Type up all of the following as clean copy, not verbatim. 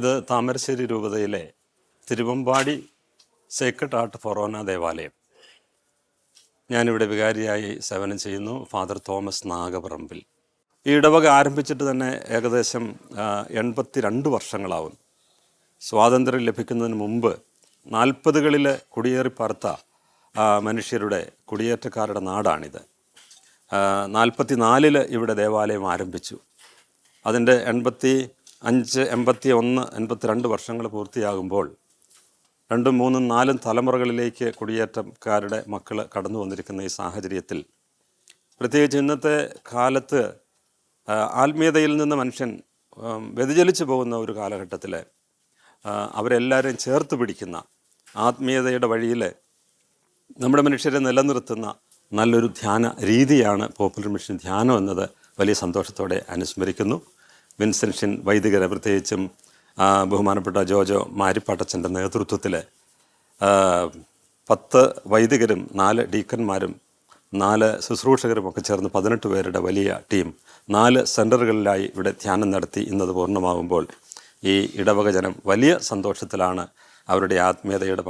ഇത് താമരശ്ശേരി രൂപതയിലെ Thiruvambady Sacred heart ഫൊറോന ദേവാലയം. ഞാനിവിടെ വികാരിയായി സേവനം ചെയ്യുന്നു. Father Thomas Nagaparambil. ഈ ഇടവക ആരംഭിച്ചിട്ട് തന്നെ ഏകദേശം 82 വർഷങ്ങളാവും. സ്വാതന്ത്ര്യം ലഭിക്കുന്നതിന് മുമ്പ് 40കളിൽ കുടിയേറി പാർത്ത മനുഷ്യരുടെ കുടിയേറ്റക്കാരുടെ നാടാണിത്. 44 ഇവിടെ ദേവാലയം ആരംഭിച്ചു. അതിൻ്റെ 85, 81, 82 വർഷങ്ങൾ പൂർത്തിയാകുമ്പോൾ 2, 3, 4 തലമുറകളിലേക്ക് കുടിയേറ്റക്കാരുടെ മക്കൾ കടന്നു വന്നിരിക്കുന്ന ഈ സാഹചര്യത്തിൽ, പ്രത്യേകിച്ച് ഇന്നത്തെ കാലത്ത് ആത്മീയതയിൽ നിന്ന് മനുഷ്യൻ വ്യതിചലിച്ചു പോകുന്ന ഒരു കാലഘട്ടത്തിൽ അവരെല്ലാവരെയും ചേർത്ത് പിടിക്കുന്ന ആത്മീയതയുടെ വഴിയിൽ നമ്മുടെ മനുഷ്യരെ നിലനിർത്തുന്ന നല്ലൊരു ധ്യാന രീതിയാണ് പോപ്പുലർ മിഷൻ ധ്യാനം എന്നത് വലിയ സന്തോഷത്തോടെ അനുസ്മരിക്കുന്നു. വിൻസെൻഷൻ വൈദികരെ, പ്രത്യേകിച്ചും ബഹുമാനപ്പെട്ട ജോജോ മാരിപ്പാട്ടച്ചൻ്റെ നേതൃത്വത്തിൽ 10 വൈദികരും 4 ഡീക്കന്മാരും 4 ശുശ്രൂഷകരും ഒക്കെ ചേർന്ന് 18 പേരുടെ വലിയ ടീം 4 സെൻറ്ററുകളിലായി ഇവിടെ ധ്യാനം നടത്തി ഇന്നത് പൂർണ്ണമാകുമ്പോൾ ഈ ഇടവക ജനം വലിയ സന്തോഷത്തിലാണ്. അവരുടെ ആത്മീയതയുടെ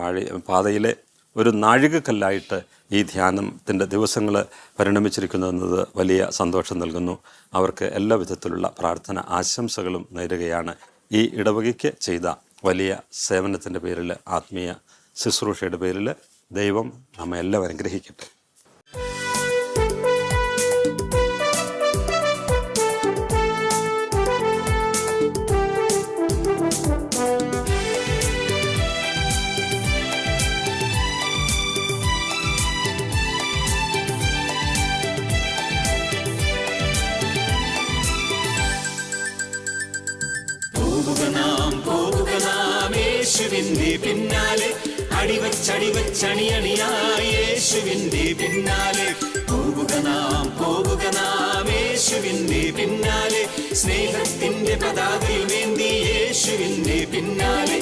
പാതയിലെ ഒരു നാഴികക്കല്ലായിട്ട് ഈ ധ്യാനത്തിൻ്റെ ദിവസങ്ങൾ പരിണമിച്ചിരിക്കുന്നതെന്നത് വലിയ സന്തോഷം നൽകുന്നു. അവർക്ക് എല്ലാ വിധത്തിലുള്ള പ്രാർത്ഥന ആശംസകളും നേരുകയാണ്. ഈ ഇടവകയ്ക്ക് ചെയ്ത വലിയ സേവനത്തിൻ്റെ പേരിൽ, ആത്മീയ ശുശ്രൂഷയുടെ പേരിൽ ദൈവം നമ്മെ എല്ലാവരും അനുഗ്രഹിക്കട്ടെ. യേശുവിന്റെ പിന്നാലെ അടിവച്ചണിയായി യേശുവിന്റെ പിന്നാലെ പോവുക നാം യേശുവിന്റെ പിന്നാലെ സ്നേഹത്തിന്റെ പതാകയുമേന്തി യേശുവിന്റെ പിന്നാലെ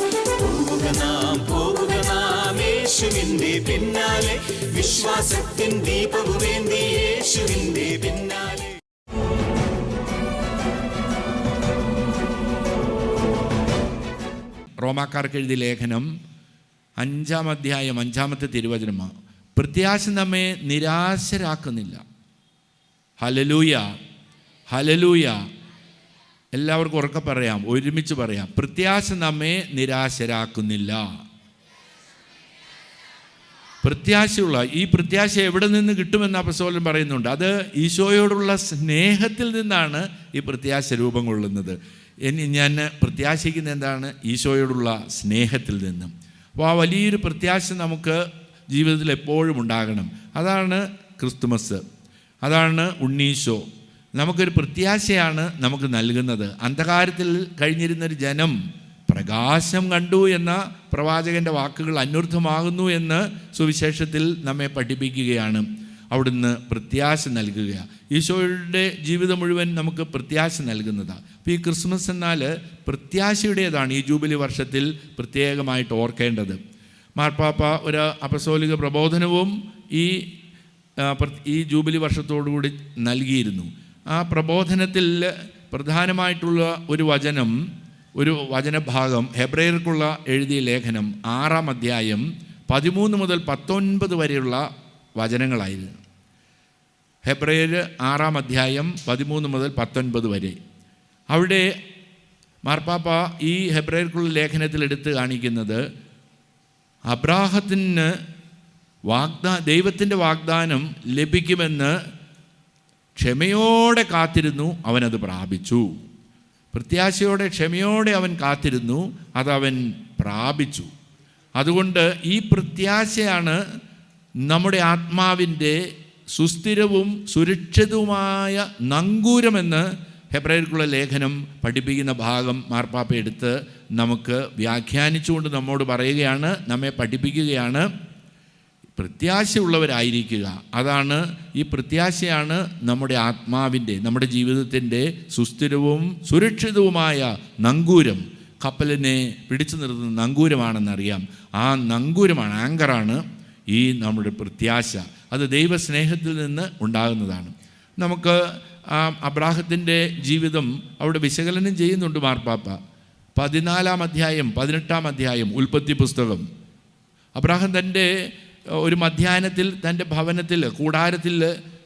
പോവുക നാം യേശുവിന്റെ പിന്നാലെ വിശ്വാസത്തിൻ ദീപവുമേന്തി യേശുവിന്റെ പിന്നാലെ. റോമാക്കാർക്ക് എഴുതിയ ലേഖനം 5-ാം അധ്യായം 5-ാമത്തെ തിരുവചനമാണ്. പ്രത്യാശ നമ്മെ നിരാശരാക്കുന്നില്ല. Hallelujah, hallelujah. എല്ലാവർക്കും ഉറക്കെ പറയാം, ഒരുമിച്ച് പറയാം. പ്രത്യാശ നമ്മെ നിരാശരാക്കുന്നില്ല. പ്രത്യാശയുള്ള ഈ പ്രത്യാശ എവിടെ നിന്ന് കിട്ടുമെന്ന് അപ്പോസ്തലൻ പറയുന്നുണ്ട്. അത് ഈശോയോടുള്ള സ്നേഹത്തിൽ നിന്നാണ് ഈ പ്രത്യാശ രൂപം കൊള്ളുന്നത്. ഞാൻ പ്രത്യാശിക്കുന്ന എന്താണ്? ഈശോയോടുള്ള സ്നേഹത്തിൽ നിന്നും. അപ്പോൾ ആ വലിയൊരു പ്രത്യാശ നമുക്ക് ജീവിതത്തിൽ എപ്പോഴും ഉണ്ടാകണം. അതാണ് ക്രിസ്തുമസ്, അതാണ് ഉണ്ണീശോ. നമുക്കൊരു പ്രത്യാശയാണ് നമുക്ക് നൽകുന്നത്. അന്ധകാരത്തിൽ കഴിഞ്ഞിരുന്നൊരു ജനം പ്രകാശം കണ്ടു എന്ന പ്രവാചകൻ്റെ വാക്കുകൾ അന്വർത്ഥമാകുന്നു എന്ന് സുവിശേഷത്തിൽ നമ്മെ പഠിപ്പിക്കുകയാണ്. അവിടുന്ന് പ്രത്യാശ നൽകുക. ഈശോയുടെ ജീവിതം മുഴുവൻ നമുക്ക് പ്രത്യാശ നൽകുന്നതാണ്. അപ്പോൾ ഈ ക്രിസ്മസ് എന്നാൽ പ്രത്യാശയുടേതാണ്. ഈ ജൂബിലി വർഷത്തിൽ പ്രത്യേകമായിട്ട് ഓർക്കേണ്ടത്. മാർപ്പാപ്പ ഒരു അപ്പസ്തോലിക പ്രബോധനവും ഈ ജൂബിലി വർഷത്തോടുകൂടി നൽകിയിരുന്നു. ആ പ്രബോധനത്തിൽ പ്രധാനമായിട്ടുള്ള ഒരു വചനഭാഗം ഹെബ്രയർക്കുള്ള എഴുതിയ ലേഖനം 6-ാം അധ്യായം 13 മുതൽ 19 വരെയുള്ള വചനങ്ങളായിരുന്നു. ഹെബ്രയർ 6-ാം അധ്യായം 13 മുതൽ 19 വരെ. അവിടെ മാർപ്പാപ്പ ഈ ഹെബ്രയർക്കുള്ള ലേഖനത്തിൽ എടുത്ത് കാണിക്കുന്നത് അബ്രാഹത്തിന് ദൈവത്തിൻ്റെ വാഗ്ദാനം ലഭിക്കുമെന്ന് ക്ഷമയോടെ കാത്തിരുന്നു, അവനത് പ്രാപിച്ചു. പ്രത്യാശയോടെ ക്ഷമയോടെ അവൻ കാത്തിരുന്നു, അതവൻ പ്രാപിച്ചു. അതുകൊണ്ട് ഈ പ്രത്യാശയാണ് നമ്മുടെ ആത്മാവിൻ്റെ സുസ്ഥിരവും സുരക്ഷിതവുമായ നങ്കൂരമെന്ന് ഹെബ്രയർക്കുള്ള ലേഖനം പഠിപ്പിക്കുന്ന ഭാഗം മാർപ്പാപ്പ എടുത്ത് നമുക്ക് വ്യാഖ്യാനിച്ചുകൊണ്ട് നമ്മോട് പറയുകയാണ്, നമ്മെ പഠിപ്പിക്കുകയാണ്. പ്രത്യാശയുള്ളവരായിരിക്കുക. അതാണ് ഈ പ്രത്യാശയാണ് നമ്മുടെ ആത്മാവിൻ്റെ, നമ്മുടെ ജീവിതത്തിൻ്റെ സുസ്ഥിരവും സുരക്ഷിതവുമായ നങ്കൂരം. കപ്പലിനെ പിടിച്ചു നിർത്തുന്ന നങ്കൂരമാണെന്നറിയാം. ആ നങ്കൂരമാണ്, ആങ്കറാണ് ഈ നമ്മുടെ പ്രത്യാശ. അത് ദൈവസ്നേഹത്തിൽ നിന്ന് ഉണ്ടാകുന്നതാണ്. നമുക്ക് അബ്രാഹത്തിൻ്റെ ജീവിതം അവിടെ വിശകലനം ചെയ്യുന്നുണ്ട് മാർപ്പാപ്പ. 14 അധ്യായം 18 അധ്യായം ഉൽപ്പത്തി പുസ്തകം. അബ്രാഹാം തൻ്റെ ഒരു മധ്യാഹ്നത്തിൽ തൻ്റെ ഭവനത്തിൽ കൂടാരത്തിൽ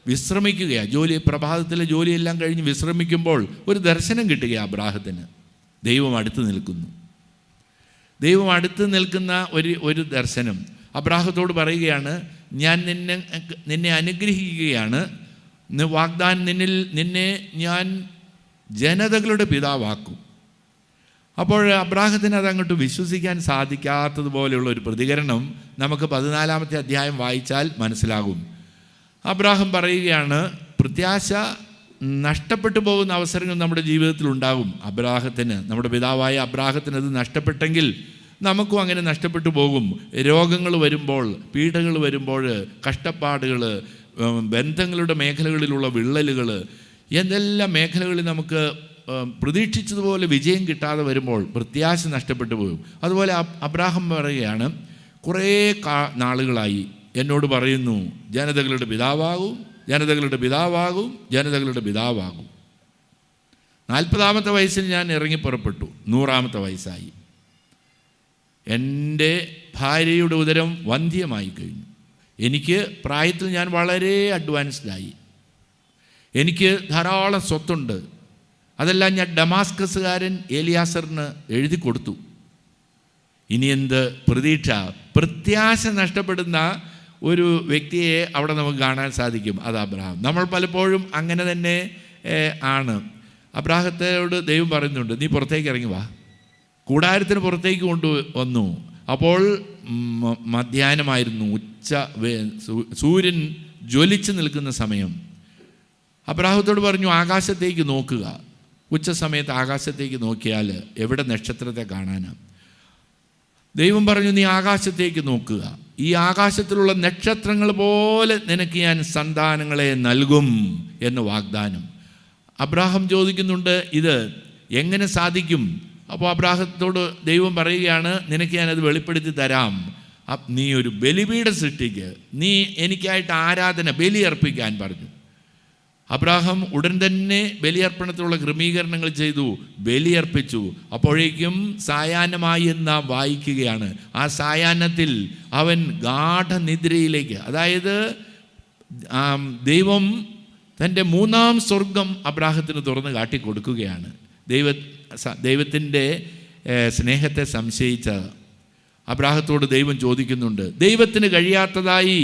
വിശ്രമിക്കുകയാണ്. പ്രഭാതത്തിലെ ജോലിയെല്ലാം കഴിഞ്ഞ് വിശ്രമിക്കുമ്പോൾ ഒരു ദർശനം കിട്ടുകയാണ് അബ്രാഹത്തിന്. ദൈവം അടുത്ത് നിൽക്കുന്നു. ദൈവം അടുത്ത് നിൽക്കുന്ന ഒരു ദർശനം അബ്രാഹത്തോട് പറയുകയാണ്, ഞാൻ നിന്നെ അനുഗ്രഹിക്കുകയാണ്, വാഗ്ദാനം നിന്നെ ഞാൻ ജനതകളുടെ പിതാവാക്കും. അപ്പോൾ അബ്രാഹത്തിന് അതങ്ങോട്ട് വിശ്വസിക്കാൻ സാധിക്കാത്തതുപോലെയുള്ള ഒരു പ്രതികരണം നമുക്ക് 14 അധ്യായം വായിച്ചാൽ മനസ്സിലാകും. അബ്രാഹം പറയുകയാണ്, പ്രത്യാശ നഷ്ടപ്പെട്ടു പോകുന്ന അവസരങ്ങൾ നമ്മുടെ ജീവിതത്തിൽ ഉണ്ടാകും. നമ്മുടെ പിതാവായ അബ്രാഹത്തിന് അത് നഷ്ടപ്പെട്ടെങ്കിൽ നമുക്കും അങ്ങനെ നഷ്ടപ്പെട്ടു പോകും. രോഗങ്ങൾ വരുമ്പോൾ, പീഡകൾ വരുമ്പോൾ, കഷ്ടപ്പാടുകൾ, ബന്ധങ്ങളുടെ മേഖലകളിലുള്ള വിള്ളലുകൾ, എന്തെല്ലാം മേഖലകളിൽ നമുക്ക് പ്രതീക്ഷിച്ചതുപോലെ വിജയം കിട്ടാതെ വരുമ്പോൾ പ്രത്യാശ നഷ്ടപ്പെട്ടു പോകും. അതുപോലെ അബ്രാഹാം പറയുകയാണ്, കുറേ നാളുകളായി എന്നോട് പറയുന്നു, ജനതകളുടെ പിതാവാകും, ജനതകളുടെ പിതാവാകും, ജനതകളുടെ പിതാവാകും. 40 വയസ്സിൽ ഞാൻ ഇറങ്ങി പുറപ്പെട്ടു. 100 വയസ്സായി. എൻ്റെ ഭാര്യയുടെ ഉദരം വന്ധ്യമായി കഴിഞ്ഞു. എനിക്ക് പ്രായത്തിൽ ഞാൻ വളരെ അഡ്വാൻസ്ഡായി. എനിക്ക് ധാരാളം സ്വത്തുണ്ട്. അതെല്ലാം ഞാൻ ഡമാസ്കസുകാരൻ ഏലിയാസറിന് എഴുതി കൊടുത്തു. ഇനി എന്ത് പ്രത്യാശ നഷ്ടപ്പെടുന്ന ഒരു വ്യക്തിയെ അവിടെ നമുക്ക് കാണാൻ സാധിക്കും. അത് അബ്രാഹാം. നമ്മൾ പലപ്പോഴും അങ്ങനെ തന്നെ ആണ്. അബ്രാഹത്തോട് ദൈവം പറയുന്നുണ്ട്, നീ പുറത്തേക്ക് ഇറങ്ങി വാ. കൂടാരത്തിന് പുറത്തേക്ക് കൊണ്ടുവന്നു. അപ്പോൾ മധ്യാഹ്നമായിരുന്നു, സൂര്യൻ ജ്വലിച്ച് നിൽക്കുന്ന സമയം. അബ്രാഹത്തോട് പറഞ്ഞു, ആകാശത്തേക്ക് നോക്കുക. ഉച്ച സമയത്ത് ആകാശത്തേക്ക് നോക്കിയാൽ എവിടെ നക്ഷത്രത്തെ കാണാനാണ്? ദൈവം പറഞ്ഞു, നീ ആകാശത്തേക്ക് നോക്കുക. ഈ ആകാശത്തിലുള്ള നക്ഷത്രങ്ങൾ പോലെ നിനക്ക് ഞാൻ സന്താനങ്ങളെ നൽകും എന്ന് വാഗ്ദാനം. അബ്രാഹാം ചോദിക്കുന്നുണ്ട്, ഇത് എങ്ങനെ സാധിക്കും? അപ്പോൾ അബ്രാഹത്തോട് ദൈവം പറയുകയാണ്, നിനക്ക് ഞാനത് വെളിപ്പെടുത്തി തരാം. നീ ഒരു ബലിപീഠം സൃഷ്ടിക്ക്, നീ എനിക്കായിട്ട് ബലി അർപ്പിക്കാൻ പറഞ്ഞു. അബ്രാഹാം ഉടൻ തന്നെ ബലിയർപ്പണത്തിലുള്ള ക്രമീകരണങ്ങൾ ചെയ്തു, ബലിയർപ്പിച്ചു. അപ്പോഴേക്കും സായാഹ്നമായി എന്ന് വായിക്കുകയാണ്. ആ സായാഹ്നത്തിൽ അവൻ ഗാഠനിദ്രയിലേക്ക്, അതായത് ദൈവം തൻ്റെ 3-ാം സ്വർഗം അബ്രാഹത്തിന് തുറന്ന് കാട്ടിക്കൊടുക്കുകയാണ്. ദൈവത്തിൻ്റെ സ്നേഹത്തെ സംശയിച്ച അബ്രാഹത്തോട് ദൈവം ചോദിക്കുന്നുണ്ട്, ദൈവത്തിന് കഴിയാത്തതായി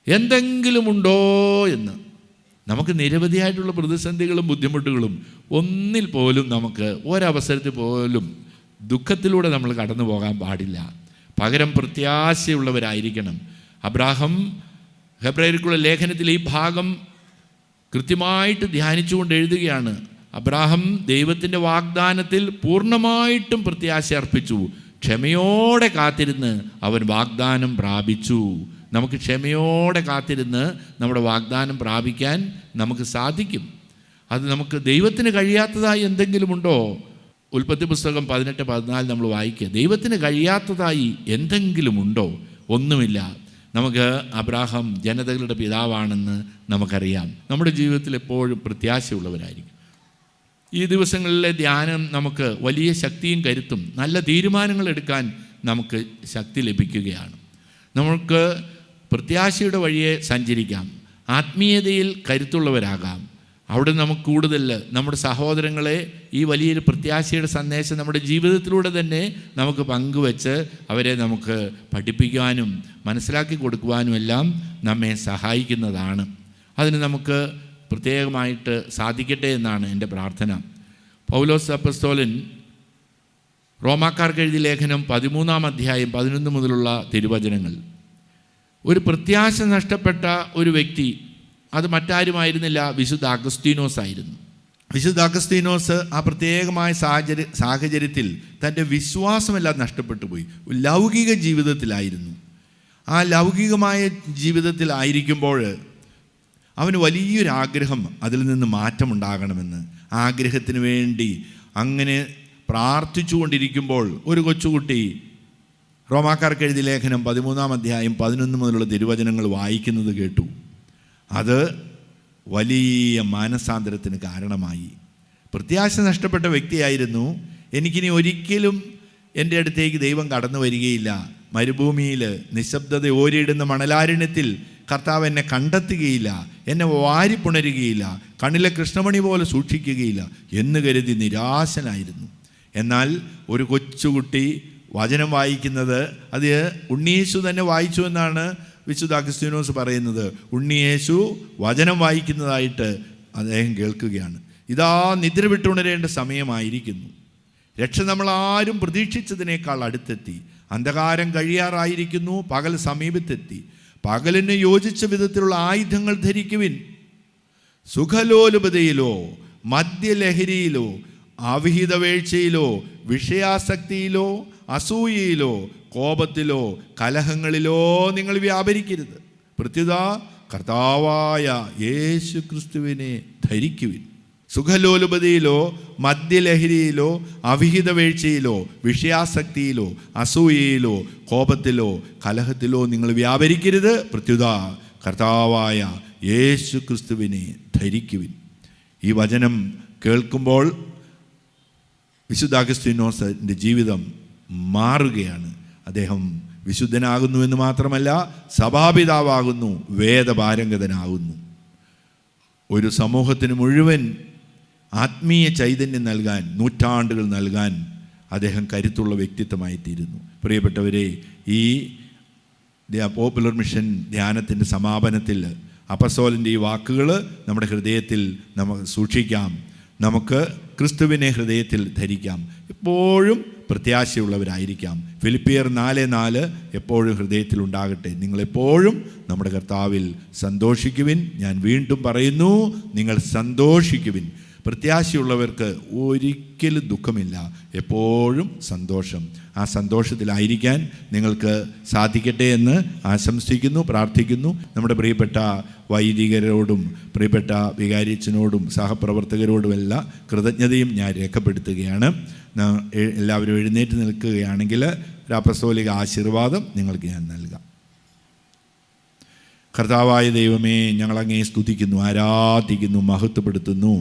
എന്തെങ്കിലും ഉണ്ടോ എന്ന്. നമുക്ക് നിരവധിയായിട്ടുള്ള പ്രതിസന്ധികളും ബുദ്ധിമുട്ടുകളും, ഒന്നിൽ പോലും നമുക്ക് ഒരവസരത്തിൽ പോലും ദുഃഖത്തിലൂടെ നമ്മൾ കടന്നു പോകാൻ പാടില്ല. പകരം പ്രത്യാശയുള്ളവരായിരിക്കണം. അബ്രാഹാം ഹെബ്രായർക്കുള്ള ലേഖനത്തിൽ ഈ ഭാഗം കൃത്യമായിട്ട് ധ്യാനിച്ചുകൊണ്ട് എഴുതുകയാണ്. അബ്രാഹാം ദൈവത്തിൻ്റെ വാഗ്ദാനത്തിൽ പൂർണ്ണമായിട്ടും പ്രത്യാശ അർപ്പിച്ചു. ക്ഷമയോടെ കാത്തിരുന്ന് അവൻ വാഗ്ദാനം പ്രാപിച്ചു. നമുക്ക് ക്ഷമയോടെ കാത്തിരുന്ന് നമ്മുടെ വാഗ്ദാനം പ്രാപിക്കാൻ നമുക്ക് സാധിക്കും. അത് നമുക്ക് ദൈവത്തിന് കഴിയാത്തതായി എന്തെങ്കിലും ഉണ്ടോ? ഉൽപ്പത്തി പുസ്തകം 18-14 നമ്മൾ വായിക്കുക. ദൈവത്തിന് കഴിയാത്തതായി എന്തെങ്കിലും ഉണ്ടോ? ഒന്നുമില്ല. നമുക്ക് അബ്രാഹാം ജനതകളുടെ പിതാവാണെന്ന് നമുക്കറിയാം. നമ്മുടെ ജീവിതത്തിൽ എപ്പോഴും പ്രത്യാശയുള്ളവരായിരിക്കും. ഈ ദിവസങ്ങളിലെ ധ്യാനം നമുക്ക് വലിയ ശക്തിയും കരുത്തും, നല്ല തീരുമാനങ്ങൾ എടുക്കാൻ നമുക്ക് ശക്തി ലഭിക്കുകയാണ്. നമുക്ക് പ്രത്യാശയുടെ വഴിയെ സഞ്ചരിക്കാം, ആത്മീയതയിൽ കരുത്തുള്ളവരാകാം. അവിടെ നമുക്ക് കൂടുതൽ നമ്മുടെ സഹോദരങ്ങളെ ഈ വലിയൊരു പ്രത്യാശയുടെ സന്ദേശം നമ്മുടെ ജീവിതത്തിലൂടെ തന്നെ നമുക്ക് പങ്കുവെച്ച് അവരെ നമുക്ക് പഠിപ്പിക്കുവാനും മനസ്സിലാക്കി കൊടുക്കുവാനും എല്ലാം നമ്മെ സഹായിക്കുന്നതാണ്. അതിന് നമുക്ക് പ്രത്യേകമായിട്ട് സാധിക്കട്ടെ എന്നാണ് എൻ്റെ പ്രാർത്ഥന. പൗലോസ് അപ്പസ്തോലൻ റോമാക്കാർക്ക് എഴുതിയ ലേഖനം 13-ാം അധ്യായം 11 മുതലുള്ള തിരുവചനങ്ങൾ. ഒരു പ്രത്യാശ നഷ്ടപ്പെട്ട ഒരു വ്യക്തി, അത് മറ്റാരുമായിരുന്നില്ല, വിശുദ്ധ അഗസ്തീനോസ് ആയിരുന്നു. വിശുദ്ധ അഗസ്തീനോസ് ആ പ്രത്യേകമായ സാഹചര്യത്തിൽ തൻ്റെ വിശ്വാസമെല്ലാം നഷ്ടപ്പെട്ടു പോയി. ലൗകിക ജീവിതത്തിലായിരുന്നു. ആ ലൗകികമായ ജീവിതത്തിലായിരിക്കുമ്പോൾ അവന് വലിയൊരാഗ്രഹം, അതിൽ നിന്ന് മാറ്റമുണ്ടാകണമെന്ന്. ആഗ്രഹത്തിന് വേണ്ടി അങ്ങനെ പ്രാർത്ഥിച്ചു കൊണ്ടിരിക്കുമ്പോൾ ഒരു കൊച്ചുകുട്ടി റോമാക്കാർക്ക് എഴുതിയ ലേഖനം 13-ാം അധ്യായം 11 മുതലുള്ള തിരുവചനങ്ങൾ വായിക്കുന്നത് കേട്ടു. അത് വലിയ മാനസാന്തരത്തിന് കാരണമായി. പ്രത്യാശ നഷ്ടപ്പെട്ട വ്യക്തിയായിരുന്നു. എനിക്കിനി ഒരിക്കലും എൻ്റെ അടുത്തേക്ക് ദൈവം കടന്നു വരികയില്ല. മരുഭൂമിയിൽ നിശബ്ദത ഓരിയിടുന്ന മണലാരണ്യത്തിൽ കർത്താവ് എന്നെ കണ്ടെത്തുകയില്ല, എന്നെ വാരിപ്പുണരുകയില്ല, കണ്ണിലെ കൃഷ്ണമണി പോലെ സൂക്ഷിക്കുകയില്ല എന്ന് കരുതി നിരാശനായിരുന്നു. എന്നാൽ ഒരു കൊച്ചുകുട്ടി വചനം വായിക്കുന്നത് അത് ഉണ്ണിയേശു തന്നെ വായിച്ചു എന്നാണ് വിശുദ്ധ അഗസ്തീനോസ് പറയുന്നത്. ഉണ്ണിയേശു വചനം വായിക്കുന്നതായിട്ട് അദ്ദേഹം കേൾക്കുകയാണ്. ഇതാ നിദ്ര വിട്ടുണരേണ്ട സമയമായിരിക്കുന്നു. രക്ഷ നമ്മളാരും പ്രതീക്ഷിച്ചതിനേക്കാൾ അടുത്തെത്തി. അന്ധകാരം കഴിയാറായിരിക്കുന്നു, പകൽ സമീപത്തെത്തി. പകലിന് യോജിച്ച വിധത്തിലുള്ള ആയുധങ്ങൾ ധരിക്കുവിൻ. സുഖലോലുപതയിലോ മദ്യലഹരിയിലോ അവിഹിത വീഴ്ചയിലോ വിഷയാസക്തിയിലോ അസൂയയിലോ കോപത്തിലോ കലഹങ്ങളിലോ നിങ്ങൾ വ്യാപരിക്കരുത്. പ്രത്യുത കർത്താവായ യേശു ക്രിസ്തുവിനെ ധരിക്കുവിൻ. സുഖലോലുപതയിലോ മദ്യലഹരിയിലോ അവിഹിത വീഴ്ചയിലോ വിഷയാസക്തിയിലോ അസൂയയിലോ കോപത്തിലോ കലഹത്തിലോ നിങ്ങൾ വ്യാപരിക്കരുത്. പ്രത്യുത കർത്താവായ യേശു ക്രിസ്തുവിനെ ധരിക്കുവിൻ. ഈ വചനം കേൾക്കുമ്പോൾ വിശുദ്ധ അഗസ്തീനോസിൻ്റെ ജീവിതം മാറുകയാണ്. അദ്ദേഹം വിശുദ്ധനാകുന്നു എന്ന് മാത്രമല്ല, സഭാപിതാവാകുന്നു, വേദപാരംഗതനാകുന്നു. ഒരു സമൂഹത്തിന് മുഴുവൻ ആത്മീയ ചൈതന്യം നൽകാൻ, നൂറ്റാണ്ടുകൾ നൽകാൻ അദ്ദേഹം കരുത്തുള്ള വ്യക്തിത്വമായി തീരുന്നു. പ്രിയപ്പെട്ടവരെ, ഈ പോപ്പുലർ മിഷൻ ധ്യാനത്തിൻ്റെ സമാപനത്തിൽ അപ്പസ്തോലൻ്റെ ഈ വാക്കുകൾ നമ്മുടെ ഹൃദയത്തിൽ നമുക്ക് സൂക്ഷിക്കാം. നമുക്ക് ക്രിസ്തുവിനെ ഹൃദയത്തിൽ ധരിക്കാം. എപ്പോഴും പ്രത്യാശയുള്ളവരായിരിക്കാം. ഫിലിപ്പിയർ 4:4 എപ്പോഴും ഹൃദയത്തിൽ ഉണ്ടാകട്ടെ. നിങ്ങളെപ്പോഴും നമ്മുടെ കർത്താവിൽ സന്തോഷിക്കുവിൻ. ഞാൻ വീണ്ടും പറയുന്നു, നിങ്ങൾ സന്തോഷിക്കുവിൻ. പ്രത്യാശയുള്ളവർക്ക് ഒരിക്കലും ദുഃഖമില്ല, എപ്പോഴും സന്തോഷം. ആ സന്തോഷത്തിലായിരിക്കാൻ നിങ്ങൾക്ക് സാധിക്കട്ടെ എന്ന് ആശംസിക്കുന്നു, പ്രാർത്ഥിക്കുന്നു. നമ്മുടെ പ്രിയപ്പെട്ട വൈദികരോടും പ്രിയപ്പെട്ട വികാരിയച്ഛനോടും സഹപ്രവർത്തകരോടുമെല്ലാം കൃതജ്ഞതയും ഞാൻ രേഖപ്പെടുത്തുകയാണ്. എല്ലാവരും എഴുന്നേറ്റ് നിൽക്കുകയാണെങ്കിൽ ഒരു അപ്പസ്തോലിക ആശീർവാദം നിങ്ങൾക്ക് ഞാൻ നൽകാം. കർത്താവായ ദൈവമേ, ഞങ്ങളങ്ങേ സ്തുതിക്കുന്നു, ആരാധിക്കുന്നു, മഹത്വപ്പെടുത്തുന്നു.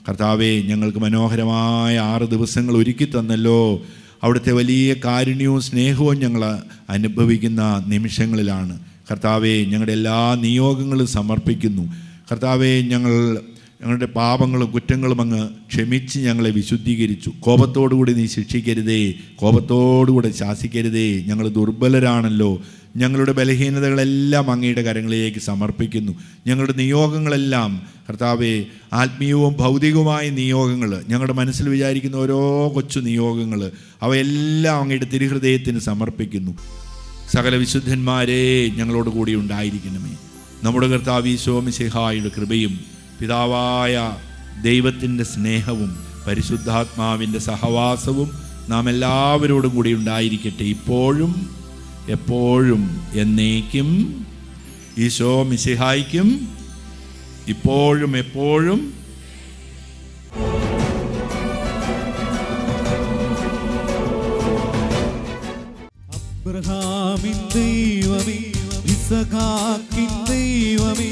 കർത്താവേ, ഞങ്ങൾക്ക് മനോഹരമായ 6 ദിവസങ്ങൾ ഒരുക്കി തന്നല്ലോ. അവിടുത്തെ വലിയ കാരുണ്യവും സ്നേഹവും ഞങ്ങൾ അനുഭവിക്കുന്ന നിമിഷങ്ങളിലാണ്. കർത്താവേ, ഞങ്ങളുടെ എല്ലാ നിയോഗങ്ങളും സമർപ്പിക്കുന്നു. കർത്താവേ, ഞങ്ങളുടെ പാപങ്ങളും കുറ്റങ്ങളും അങ്ങ് ക്ഷമിച്ച് ഞങ്ങളെ വിശുദ്ധീകരിച്ചു. കോപത്തോടുകൂടി നീ ശിക്ഷിക്കരുതേ, കോപത്തോടുകൂടി ശാസിക്കരുതേ. ഞങ്ങൾ ദുർബലരാണല്ലോ. ഞങ്ങളുടെ ബലഹീനതകളെല്ലാം അങ്ങയുടെ കരങ്ങളിലേക്ക് സമർപ്പിക്കുന്നു. ഞങ്ങളുടെ നിയോഗങ്ങളെല്ലാം കർത്താവേ, ആത്മീയവും ഭൗതികവുമായ നിയോഗങ്ങൾ, ഞങ്ങളുടെ മനസ്സിൽ വിചാരിക്കുന്ന ഓരോ കൊച്ചു നിയോഗങ്ങൾ, അവയെല്ലാം അങ്ങയുടെ തിരുഹൃദയത്തിന് സമർപ്പിക്കുന്നു. സകല വിശുദ്ധന്മാരെ ഞങ്ങളോട് കൂടി ഉണ്ടായിരിക്കണമേ. നമ്മുടെ കർത്താവ് ഈശോ മിശിഹായുടെ കൃപയും പിതാവായ ദൈവത്തിൻ്റെ സ്നേഹവും പരിശുദ്ധാത്മാവിൻ്റെ സഹവാസവും നാം എല്ലാവരോടും കൂടി ഉണ്ടായിരിക്കട്ടെ, ഇപ്പോഴും എപ്പോഴും എന്നേക്കും. ഈശോ മിശിഹായ്ക്കും ഇപ്പോഴും എപ്പോഴും അബ്രഹാമിൻ ദൈവമേ, ഇസഹാക്കിൻ ദൈവമേ,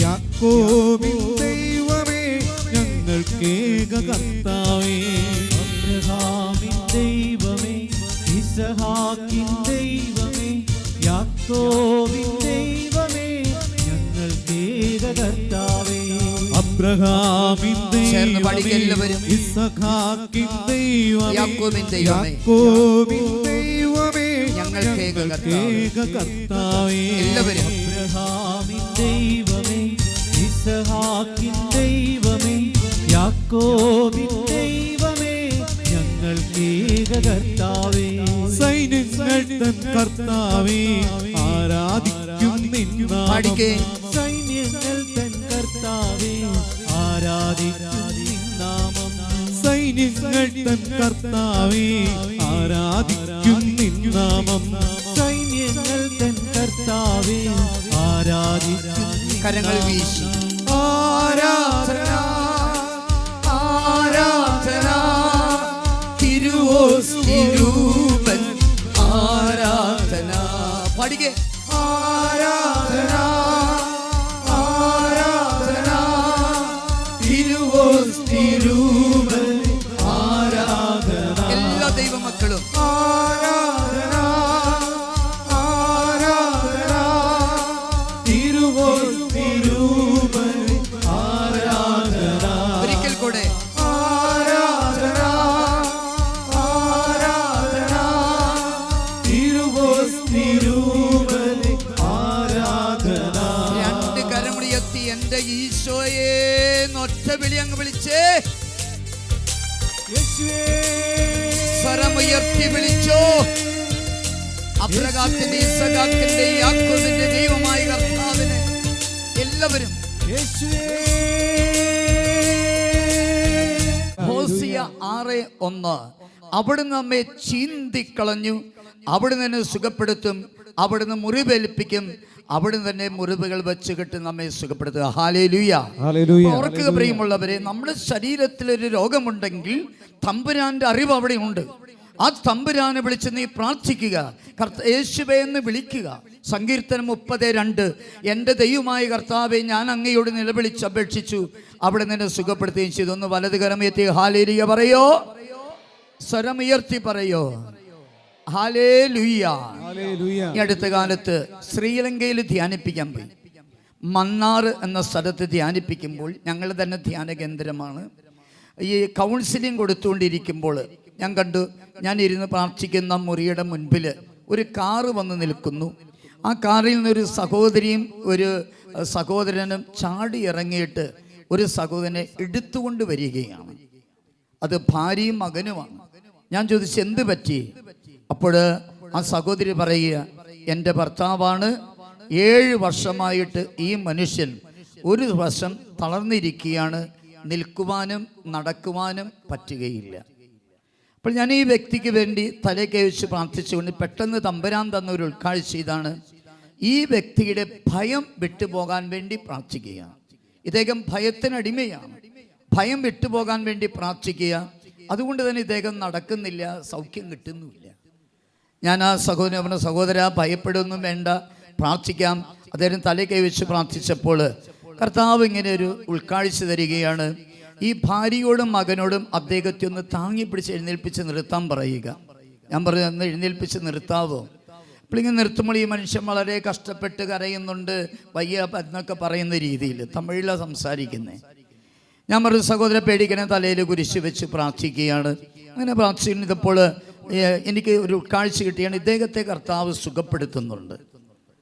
യാക്കോബിൻ ദൈവമേ, ഞങ്ങൾക്കേക കർത്താവേ. അബ്രഹാമിൻ ദൈവമേ, ഇസഹാക്കിൻ ദൈവമേ, യാക്കോബിൻ ദൈവമേ, ഞങ്ങൾക്കേക കർത്താവേ. അബ്രഹാമിൻ ദൈവമേ, ഇസഹാക്കിൻ ദൈവമേ, യാക്കോബിൻ ദൈവമേ, ഞങ്ങൾക്കേക കർത്താവേ. അബ്രഹാമിൻ ദൈവമേ, ഇസഹാക്കിൻ ദൈവമേ, യാക്കോബിൻ ദൈവമേ, ഞങ്ങൾക്കേക കർത്താവേ. സൈന്യങ്ങൾ തൻ കർത്താവേ, ആരാധിക്കും നിൻ നാമം. സൈന്യങ്ങൾ തൻ കർത്താവേ, ആരാധിക്കും നിൻ നാമം. സൈന്യങ്ങൾ തൻ കർത്താവേ, ആരാധിക്കും നിൻ നാമം. സൈന്യങ്ങൾ തൻ കർത്താവേ, ആരാധിക്കും നിൻ കരങ്ങൾ വീശി ആരാധന ആരാധന തിരുവോസ്തിരൂപൻ ആരാധന പഠിക്കേ ആരാധന ആരാധന തിരുവോസ്തിരൂപൻ ആരാധന എന്റെ ഈശോയെ ഒറ്റ വിളി അങ്ങ് വിളിച്ചേ. സ്വരമുയർത്തി വിളിച്ചോ. അബ്രഹാത്തിന്റെ, ഇസഹാക്കിന്റെ, യാക്കോബിന്റെ ദൈവമായ കർത്താവിനെ എല്ലാവരും. ഹോസിയ 6:1 അവിടുന്ന് നമ്മെ ചീന്തിക്കളഞ്ഞു, അവിടുന്ന് തന്നെ സുഖപ്പെടുത്തും, അവിടുന്ന് മുറിവേൽപ്പിക്കും, അവിടുന്ന് തന്നെ മുറിവുകൾ വെച്ച് കെട്ടി നമ്മെ സുഖപ്പെടുത്തുക. ഹല്ലേലൂയ. ഓർക്കുക പ്രിയമുള്ളവരെ, നമ്മുടെ ശരീരത്തിലൊരു രോഗമുണ്ടെങ്കിൽ തമ്പുരാന്റെ അറിവ് അവിടെ ഉണ്ട്. ആ തമ്പുരാനെ വിളിച്ച് നീ പ്രാർത്ഥിക്കുക, യേശുവേ എന്ന് വിളിക്കുക. സങ്കീർത്തനം 30:2 എൻ്റെ ദൈവമായ കർത്താവെ ഞാൻ അങ്ങയോട് നിലവിളിച്ച് അപേക്ഷിച്ചു, അവിടെ നിന്നെ സുഖപ്പെടുത്തുകയും ചെയ്തു. ഒന്ന് വലതുകരമെത്തി ഹല്ലേലൂയ പറയോ, സ്വരമുയർത്തി പറയോ ഹല്ലേലൂയ. ഈ അടുത്ത കാലത്ത് ശ്രീലങ്കയിൽ ധ്യാനിപ്പിക്കാൻ പോയി. മന്നാർ എന്ന സ്ഥലത്ത് ധ്യാനിപ്പിക്കുമ്പോൾ ഞങ്ങൾ തന്നെ ധ്യാന കേന്ദ്രമാണ്. ഈ കൗൺസിലിംഗ് കൊടുത്തുകൊണ്ടിരിക്കുമ്പോൾ ഞാൻ കണ്ടു, ഞാൻ ഇരുന്ന് പ്രാർത്ഥിക്കുന്ന മുറിയുടെ മുൻപിൽ ഒരു കാറ് വന്ന് നിൽക്കുന്നു. ആ കാറിൽ നിന്നൊരു സഹോദരിയും ഒരു സഹോദരനും ചാടി ഇറങ്ങിയിട്ട് ഒരു സഹോദരനെ എടുത്തുകൊണ്ട് വരികയാണ്. അത് ഭാര്യയും മകനുമാണ്. ഞാൻ ചോദിച്ചു എന്ത് പറ്റി? അപ്പോൾ ആ സഹോദരി പറയുക, എൻ്റെ ഭർത്താവാണ്, 7 വർഷമായിട്ട് ഈ മനുഷ്യൻ ഒരു വശം തളർന്നിരിക്കുകയാണ്, നിൽക്കുവാനും നടക്കുവാനും പറ്റുകയില്ല. അപ്പോൾ ഞാൻ ഈ വ്യക്തിക്ക് വേണ്ടി തലയ്ക്ക് വെച്ച് പ്രാർത്ഥിച്ചുകൊണ്ട് പെട്ടെന്ന് തമ്പുരാൻ തന്ന ഒരു ഉൾക്കാഴ്ച ഇതാണ്: ഈ വ്യക്തിയുടെ ഭയം വിട്ടുപോകാൻ വേണ്ടി പ്രാർത്ഥിക്കുക. ഇദ്ദേഹം ഭയത്തിനടിമയാണ്. ഭയം വിട്ടുപോകാൻ വേണ്ടി പ്രാർത്ഥിക്കുക. അതുകൊണ്ട് തന്നെ ഇദ്ദേഹം നടക്കുന്നില്ല, സൗഖ്യം കിട്ടുന്നുമില്ല. ഞാൻ ആ സഹോദരൻ സഹോദര ഭയപ്പെടുകയൊന്നും വേണ്ട, പ്രാർത്ഥിക്കാം. അദ്ദേഹം തലയ്ക്ക് വെച്ച് പ്രാർത്ഥിച്ചപ്പോൾ കർത്താവ് ഇങ്ങനെ ഒരു ഉൾക്കാഴ്ച തരികയാണ്. ഈ ഭാര്യയോടും മകനോടും അദ്ദേഹത്തെ ഒന്ന് താങ്ങി പിടിച്ച് എഴുന്നേൽപ്പിച്ച് നിർത്താൻ പറയുക. ഞാൻ പറഞ്ഞു, ഒന്ന് എഴുന്നേൽപ്പിച്ച് നിർത്താവോ? അപ്പോൾ ഇങ്ങനെ നിർത്തുമ്പോൾ ഈ മനുഷ്യൻ വളരെ കഷ്ടപ്പെട്ട് കരയുന്നുണ്ട്, വയ്യ എന്നൊക്കെ പറയുന്ന രീതിയിൽ തമിഴിലാണ് സംസാരിക്കുന്നത്. ഞാൻ പറഞ്ഞു, സഹോദര പേടിക്കണേ, തലയിൽ കുരിശ് വെച്ച് പ്രാർത്ഥിക്കുകയാണ്. അങ്ങനെ പ്രാർത്ഥിച്ചപ്പോൾ എനിക്ക് ഒരു ഉൾക്കാഴ്ച കിട്ടിയാണ്, ഇദ്ദേഹത്തെ കർത്താവ് സുഖപ്പെടുത്തുന്നുണ്ട്.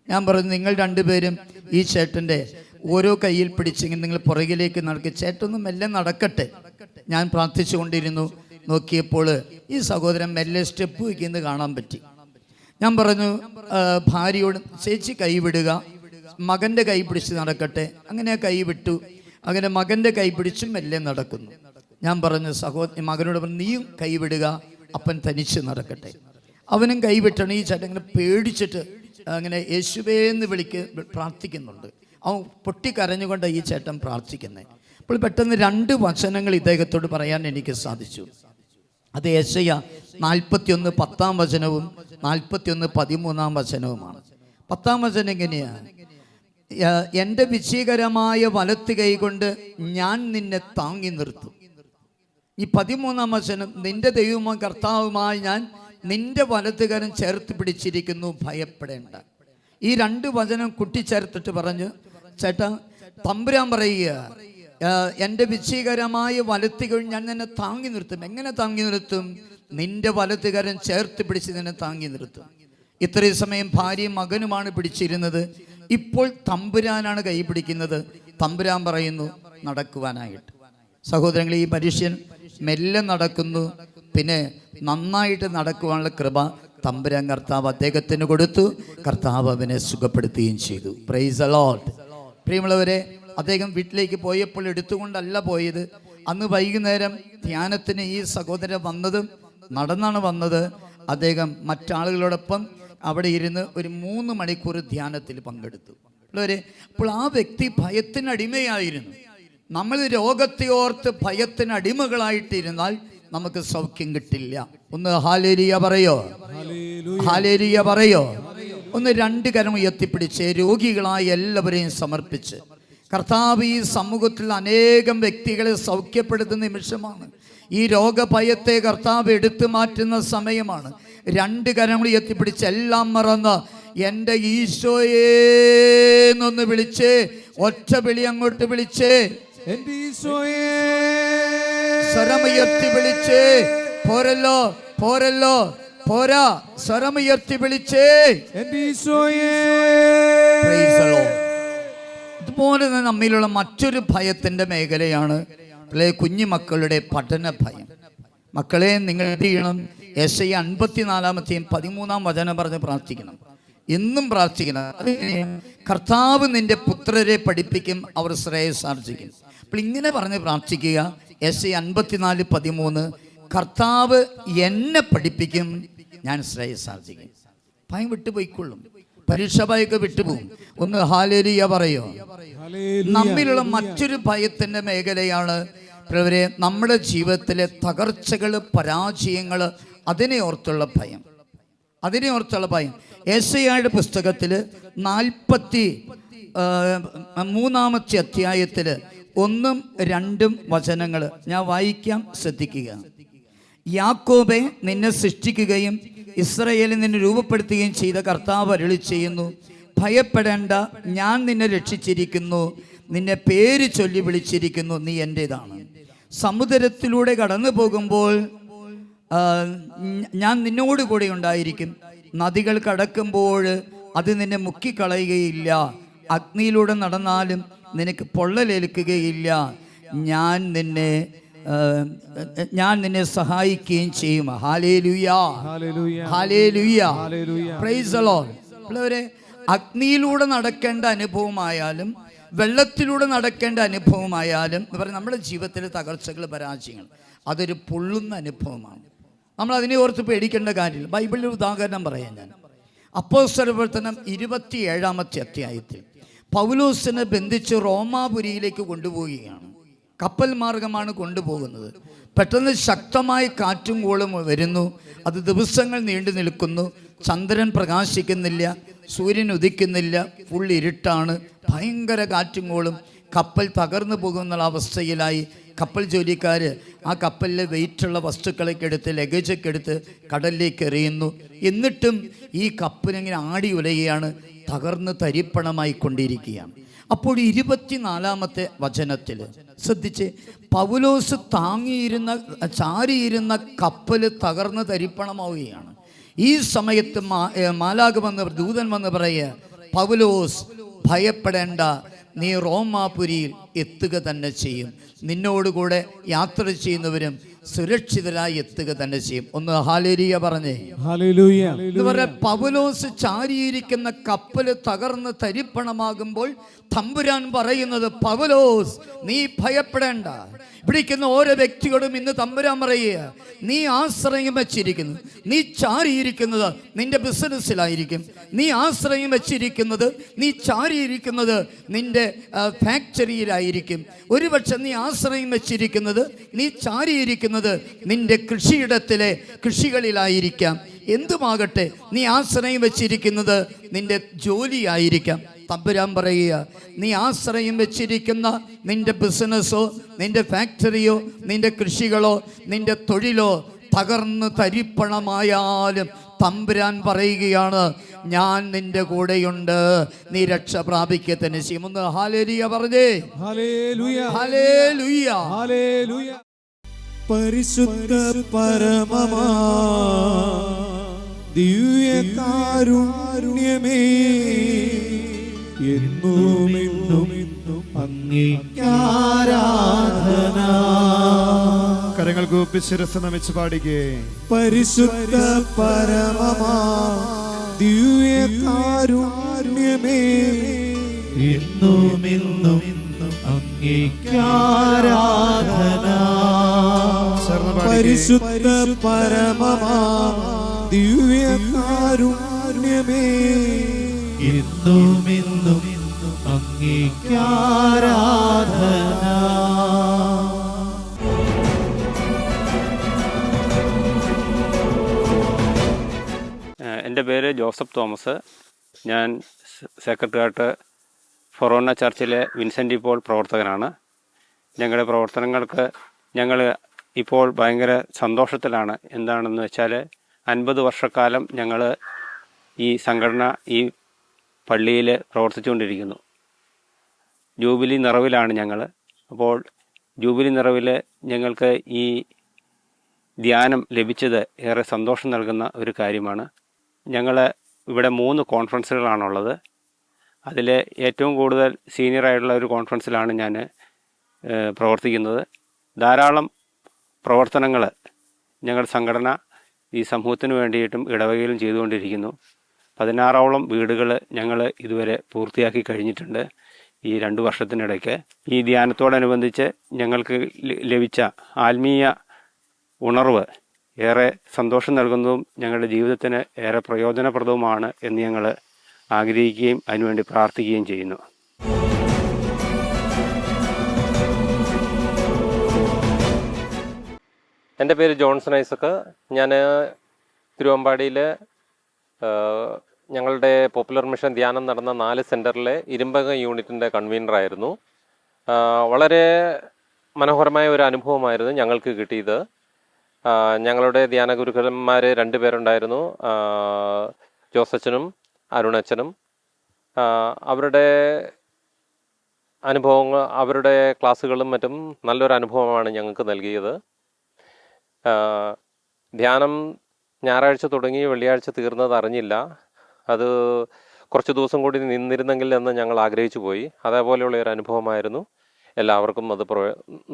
ഞാൻ പറഞ്ഞു, നിങ്ങൾ രണ്ടുപേരും ഈ ചേട്ടൻ്റെ ഓരോ കയ്യിൽ പിടിച്ചെങ്കിൽ നിങ്ങൾ പുറകിലേക്ക് നടക്കുക, ചേട്ടൊന്ന് മെല്ലെ നടക്കട്ടെ. ഞാൻ പ്രാർത്ഥിച്ചു കൊണ്ടിരുന്നു. നോക്കിയപ്പോൾ ഈ സഹോദരൻ മെല്ലെ സ്റ്റെപ്പ് വയ്ക്കുന്നത് കാണാൻ പറ്റി. ഞാൻ പറഞ്ഞു ഭാര്യയോട്, ചേച്ചി കൈ വിടുക, മകൻ്റെ കൈ പിടിച്ച് നടക്കട്ടെ. അങ്ങനെ കൈ വിട്ടു. അങ്ങനെ മകൻ്റെ കൈ പിടിച്ചും മെല്ലെ നടക്കുന്നു. ഞാൻ പറഞ്ഞു മകനോട് പറഞ്ഞു, നീയും കൈ വിടുക, അപ്പൻ തനിച്ച് നടക്കട്ടെ. അവനും കൈ വിട്ടണം. ഈ ചേട്ടൻ ഇങ്ങനെ പേടിച്ചിട്ട് അങ്ങനെ യേശുവേ എന്ന് പ്രാർത്ഥിക്കുന്നുണ്ട്. അവൻ പൊട്ടിക്കരഞ്ഞുകൊണ്ട് ഈ ചേട്ടൻ പ്രാർത്ഥിക്കുന്നത്. അപ്പോൾ പെട്ടെന്ന് 2 വചനങ്ങൾ ഇദ്ദേഹത്തോട് പറയാൻ എനിക്ക് സാധിച്ചു. അത് യെശയ്യാ 41:10 41:13 10 എങ്ങനെയാണ്? എൻ്റെ വിജയകരമായ വലത്ത് കൈ കൊണ്ട് ഞാൻ നിന്നെ താങ്ങി നിർത്തും. ഈ 13 നിന്റെ ദൈവമായ കർത്താവുമായി ഞാൻ നിന്റെ വലത്തുകരം ചേർത്ത് പിടിച്ചിരിക്കുന്നു, ഭയപ്പെടേണ്ട. ഈ 2 വചനം കൂട്ടിച്ചേർത്തിട്ട് പറഞ്ഞു, ചേട്ടാ തമ്പുരാൻ പറയുക, എൻ്റെ വിജയകരമായ വലത്ത് കൈ ഞാൻ നിന്നെ താങ്ങി നിർത്തും. എങ്ങനെ താങ്ങി നിർത്തും? നിന്റെ വലത്തുകരം ചേർത്ത് പിടിച്ച് നിന്നെ താങ്ങി നിർത്തും. ഇത്രയും സമയം ഭാര്യയും മകനുമാണ് പിടിച്ചിരുന്നത്. ഇപ്പോൾ തമ്പുരാനാണ് കൈ പിടിക്കുന്നത്. തമ്പുരാൻ പറയുന്നു നടക്കുവാനായിട്ട്. സഹോദരങ്ങളെ, ഈ മനുഷ്യൻ മെല്ലെ നടക്കുന്നു. പിന്നെ നന്നായിട്ട് നടക്കുവാനുള്ള കൃപ തമ്പുരാൻ കർത്താവ് അദ്ദേഹത്തിന് കൊടുത്തു. കർത്താവ് അവനെ സുഖപ്പെടുത്തുകയും ചെയ്തു. Price the Lord. പ്രിയമുള്ളവരെ, അദ്ദേഹം വീട്ടിലേക്ക് പോയപ്പോൾ എടുത്തുകൊണ്ടല്ല പോയത്. അന്ന് വൈകുന്നേരം ധ്യാനത്തിന് ഈ സഹോദരൻ വന്നതും നടന്നാണ് വന്നത്. അദ്ദേഹം മറ്റാളുകളോടൊപ്പം അവിടെ ഇരുന്ന് ഒരു 3 മണിക്കൂർ ധ്യാനത്തിൽ പങ്കെടുത്തു. അപ്പോൾ ആ വ്യക്തി ഭയത്തിനടിമയായിരുന്നു. നമ്മൾ രോഗത്തെ ഓർത്ത് ഭയത്തിനടിമകളായിട്ടിരുന്നാൽ നമുക്ക് സൗഖ്യം കിട്ടില്ല. ഒന്ന് ഹല്ലേലൂയ പറയോ, ഹല്ലേലൂയ പറയോ. ഒന്ന് 2 കരം ഉയർത്തിപ്പിടിച്ച് രോഗികളായ എല്ലാവരെയും സമർപ്പിച്ച് കർത്താവ് ഈ സമൂഹത്തിൽ അനേകം വ്യക്തികളെ സൗഖ്യപ്പെടുത്തുന്ന നിമിഷമാണ്. ഈ രോഗഭയത്തെ കർത്താവ് എടുത്തു മാറ്റുന്ന സമയമാണ്. 2 കരങ്ങൾ ഉയർത്തിപ്പിടിച്ച് എല്ലാം മറന്ന് എൻ്റെ ഈശോയേന്നൊന്ന് വിളിച്ചേ, ഒറ്റ വിളി അങ്ങോട്ട് വിളിച്ചേ, എൻ്റെ ഈശോയേ, സ്വരമുയർത്തി വിളിച്ചേ. പോരല്ലോ, പോരല്ലോ, പോരാ, സ്വരമുയർത്തി വിളിച്ചേ, എൻ്റെ ഈശോയേ. Price the Lord. ഇതുപോലെ തന്നെ നമ്മിലുള്ള മറ്റൊരു ഭയത്തിൻ്റെ മേഖലയാണ് കുഞ്ഞു മക്കളുടെ പഠന ഭയം. മക്കളെ, നിങ്ങൾ എന്ത് ചെയ്യണം? യെശയ്യാ 54:13 വചനം പറഞ്ഞ് പ്രാർത്ഥിക്കണം. എന്നും പ്രാർത്ഥിക്കണം. കർത്താവ് നിന്റെ പുത്രരെ പഠിപ്പിക്കും, അവർ ശ്രേയസ്സാർജിക്കും. അപ്പോൾ ഇങ്ങനെ പറഞ്ഞ് പ്രാർത്ഥിക്കുക. യെശയ്യാ 54:13 കർത്താവ് എന്നെ പഠിപ്പിക്കും, ഞാൻ ശ്രേയസ്സാർജിക്കും. ഭയം വിട്ടുപോയിക്കൊള്ളും. പരീക്ഷ ഭയമൊക്കെ വിട്ടുപോകും. ഒന്ന് ഹല്ലേലൂയ പറയോ? നമ്മിലുള്ള മറ്റൊരു ഭയത്തിൻ്റെ മേഖലയാണ് പ്രിയരെ നമ്മുടെ ജീവിതത്തിലെ തകർച്ചകൾ, പരാജയങ്ങൾ, അതിനെ ഓർത്തുള്ള ഭയം. യെശയ്യായുടെ പുസ്തകത്തിൽ 43 അധ്യായത്തിൽ 1, 2 വചനങ്ങൾ ഞാൻ വായിക്കാം, ശ്രദ്ധിക്കുക. യാക്കോബെ, നിന്നെ സൃഷ്ടിക്കുകയും ഇസ്രായേലിൽ നിന്നെ രൂപപ്പെടുത്തുകയും ചെയ്ത കർത്താവ് അരുളി ചെയ്യുന്നു, ഭയപ്പെടേണ്ട, ഞാൻ നിന്നെ രക്ഷിച്ചിരിക്കുന്നു, നിന്നെ പേര് ചൊല്ലി വിളിച്ചിരിക്കുന്നു, നീ എൻ്റേതാണ്. സമുദ്രത്തിലൂടെ കടന്നു പോകുമ്പോൾ ഞാൻ നിന്നോട് കൂടെ ഉണ്ടായിരിക്കും. നദികൾ കടക്കുമ്പോൾ അത് നിന്നെ മുക്കിക്കളയുകയില്ല. അഗ്നിയിലൂടെ നടന്നാലും നിനക്ക് പൊള്ളലേൽക്കുകയില്ല. ഞാൻ നിന്നെ സഹായിക്കുകയും ചെയ്യും. Hallelujah, hallelujah, praise the Lord. അഗ്നിയിലൂടെ നടക്കേണ്ട അനുഭവമായാലും വെള്ളത്തിലൂടെ നടക്കേണ്ട അനുഭവമായാലും നമ്മുടെ ജീവിതത്തിലെ തകർച്ചകൾ, പരാജയങ്ങൾ, അതൊരു പൊള്ളുന്ന അനുഭവമാണ്. നമ്മൾ അതിനെ ഓർത്ത് പേടിക്കേണ്ട കാര്യമില്ല. ബൈബിളിൽ ഉദാഹരണം പറയാം ഞാൻ. അപ്പോസ്തല പ്രവർത്തനം 27 അധ്യായത്തിൽ പൗലോസിനെ ബന്ധിച്ച് റോമാപുരിയിലേക്ക് കൊണ്ടുപോവുകയാണ്. കപ്പൽ മാർഗമാണ് കൊണ്ടുപോകുന്നത്. പെട്ടെന്ന് ശക്തമായ കാറ്റും കോളും വരുന്നു. അത് ദിവസങ്ങൾ നീണ്ടു നിൽക്കുന്നു. ചന്ദ്രൻ പ്രകാശിക്കുന്നില്ല, സൂര്യൻ ഉദിക്കുന്നില്ല, ഫുൾ ഇരുട്ടാണ്, ഭയങ്കര കാറ്റും കോളും. കപ്പൽ തകർന്നു പോകുന്ന അവസ്ഥയിലായി. കപ്പൽ ജോലിക്കാർ ആ കപ്പലിലെ വെയിറ്റുള്ള വസ്തുക്കളൊക്കെ എടുത്ത്, ലഗേജൊക്കെ എടുത്ത് കടലിലേക്ക് എറിയുന്നു. എന്നിട്ടും ഈ കപ്പലിങ്ങനെ ആടി ഉലയുകയാണ്, തകർന്ന് തരിപ്പണമായി കൊണ്ടിരിക്കുകയാണ്. അപ്പോൾ 24 വചനത്തിൽ ശ്രദ്ധിച്ച്, പൗലോസ് ചാരിയിരുന്ന കപ്പൽ തകർന്ന് തരിപ്പണമാവുകയാണ്. ഈ സമയത്ത് ദൂതൻ വന്ന് പറയുക, പൗലോസ് ഭയപ്പെടേണ്ട, നീ റോമാപുരിയിൽ എത്തുക തന്നെ ചെയ്യും. നിന്നോടുകൂടെ യാത്ര ചെയ്യുന്നവരും സുരക്ഷിതരായി എത്തുക തന്നെ ചെയ്യും. ഒന്ന് ഹല്ലേലൂയ പറഞ്ഞേ. ഹല്ലേലൂയ. എന്ന് പറയാ, പൗലോസ് ചാരിയിരിക്കുന്ന കപ്പല് തകർന്ന് തരിപ്പണമാകുമ്പോൾ തമ്പുരാൻ പറയുന്നത്, പൗലോസ് നീ ഭയപ്പെടേണ്ട. ഇവിടിക്കുന്ന ഓരോ വ്യക്തിയോടും ഇന്ന് തമ്പുരാൻ പറയുക, നീ ആശ്രയം വെച്ചിരിക്കുന്നത്, നീ ചാരിയിരിക്കുന്നത് നിന്റെ ബിസിനസ്സിലായിരിക്കും. നീ ആശ്രയം വെച്ചിരിക്കുന്നത്, നീ ചാരിയിരിക്കുന്നത് നിന്റെ ഫാക്ടറിയിലായിരിക്കും. ഒരുപക്ഷെ നീ ആശ്രയം വെച്ചിരിക്കുന്നത്, നീ ചാരിയിരിക്കുന്നത് നിന്റെ കൃഷിയിടത്തിലെ കൃഷികളിലായിരിക്കാം. എന്തുമാകട്ടെ, നീ ആശ്രയം വെച്ചിരിക്കുന്നത് നിന്റെ ജോലിയായിരിക്കാം. തമ്പുരാൻ പറയുക, നീ ആശ്രയം വെച്ചിരിക്കുന്ന നിന്റെ ബിസിനസ്സോ, നിന്റെ ഫാക്ടറിയോ, നിന്റെ കൃഷികളോ, നിന്റെ തൊഴിലോ തകർന്ന് തരിപ്പണമായാലും തമ്പുരാൻ പറയുകയാണ്, ഞാൻ നിന്റെ കൂടെയുണ്ട്, നീ രക്ഷ പ്രാപിക്കുക തന്നെ ചെയ്യും. ഒന്ന് ഹല്ലേലൂയ പറഞ്ഞേ. Hallelujah, hallelujah, hallelujah. പരിശുദ്ധ പരമമാ ദിവ്യകാരുണ്യമേ, എന്നും അങ്ങേക്കാരാധന. കരങ്ങൾ കൂപ്പി ശിരസ്സ് നമിച്ച് പാടിക്കേ. പരിശുദ്ധ പരമമാ ദിവ്യകാരുണ്യമേ, എന്നും അങ്ങേക്കാരാധന. പരിശുദ്ധ പരമമാ ദിവ്യകാരുണ്യമേ, എന്നും അങ്ങേക്കാരാധന. എൻ്റെ പേര് ജോസഫ് തോമസ്. ഞാൻ സെക്രട്ടേറിയറ്റ് ഫൊറോന ചർച്ചിലെ വിൻസെൻ്റ് പോൾ പ്രവർത്തകനാണ്. ഞങ്ങളുടെ പ്രവർത്തനങ്ങൾക്ക് ഞങ്ങൾ ഇപ്പോൾ ഭയങ്കര സന്തോഷത്തിലാണ്. എന്താണെന്ന് വെച്ചാൽ 50 വർഷക്കാലം ഞങ്ങൾ ഈ സംഘടന ഈ പള്ളിയിൽ പ്രവർത്തിച്ചുകൊണ്ടിരിക്കുന്നു. ജൂബിലി നിറവിലാണ് ഞങ്ങൾ. അപ്പോൾ ജൂബിലി നിറവിൽ ഞങ്ങൾക്ക് ഈ ധ്യാനം ലഭിച്ചത് ഏറെ സന്തോഷം നൽകുന്ന ഒരു കാര്യമാണ്. ഞങ്ങൾ ഇവിടെ 3 കോൺഫറൻസുകളാണുള്ളത്. അതിൽ ഏറ്റവും കൂടുതൽ സീനിയറായിട്ടുള്ള ഒരു കോൺഫറൻസിലാണ് ഞാൻ പ്രവർത്തിക്കുന്നത്. ധാരാളം പ്രവർത്തനങ്ങൾ ഞങ്ങളുടെ സംഘടന ഈ സമൂഹത്തിന് വേണ്ടിയിട്ടും ഇടവകയിലും ചെയ്തുകൊണ്ടിരിക്കുന്നു. 16ഓളം വീടുകൾ ഞങ്ങൾ ഇതുവരെ പൂർത്തിയാക്കി കഴിഞ്ഞിട്ടുണ്ട് ഈ 2 വർഷത്തിനിടയ്ക്ക്. ഈ ധ്യാനത്തോടനുബന്ധിച്ച് ഞങ്ങൾക്ക് ലഭിച്ച ആത്മീയ ഉണർവ് ഏറെ സന്തോഷം നൽകുന്നതും ഞങ്ങളുടെ ജീവിതത്തിന് ഏറെ പ്രയോജനപ്രദവുമാണ് എന്ന് ഞങ്ങൾ ആഗ്രഹിക്കുകയും അതിനുവേണ്ടി പ്രാർത്ഥിക്കുകയും ചെയ്യുന്നു. എൻ്റെ പേര് ജോൺസൺ ഐസക്ക്. ഞാൻ തിരുവമ്പാടിയിൽ ഞങ്ങളുടെ പോപ്പുലർ മിഷൻ ധ്യാനം നടന്ന 4 സെൻറ്ററിലെ ഇരുമ്പക യൂണിറ്റിൻ്റെ കൺവീനറായിരുന്നു. വളരെ മനോഹരമായ ഒരു അനുഭവമായിരുന്നു ഞങ്ങൾക്ക് കിട്ടിയത്. ഞങ്ങളുടെ ധ്യാന ഗുരുക്കന്മാർ 2 പേരുണ്ടായിരുന്നു, ജോസച്ചനും അരുണച്ചനും. അവരുടെ അനുഭവങ്ങൾ, അവരുടെ ക്ലാസ്സുകളും മറ്റും നല്ലൊരു അനുഭവമാണ് ഞങ്ങൾക്ക് നൽകിയത്. ധ്യാനം ഞായറാഴ്ച തുടങ്ങി വെള്ളിയാഴ്ച തീർന്നത് അറിഞ്ഞില്ല. അത് കുറച്ച് ദിവസം കൂടി നിന്നിരുന്നെങ്കിൽ എന്ന് ഞങ്ങൾ ആഗ്രഹിച്ചു പോയി. അതേപോലെയുള്ള ഒരു അനുഭവമായിരുന്നു എല്ലാവർക്കും അത്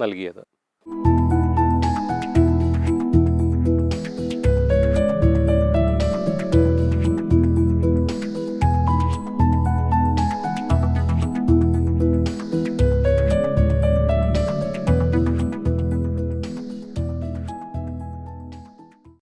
നൽകിയത്.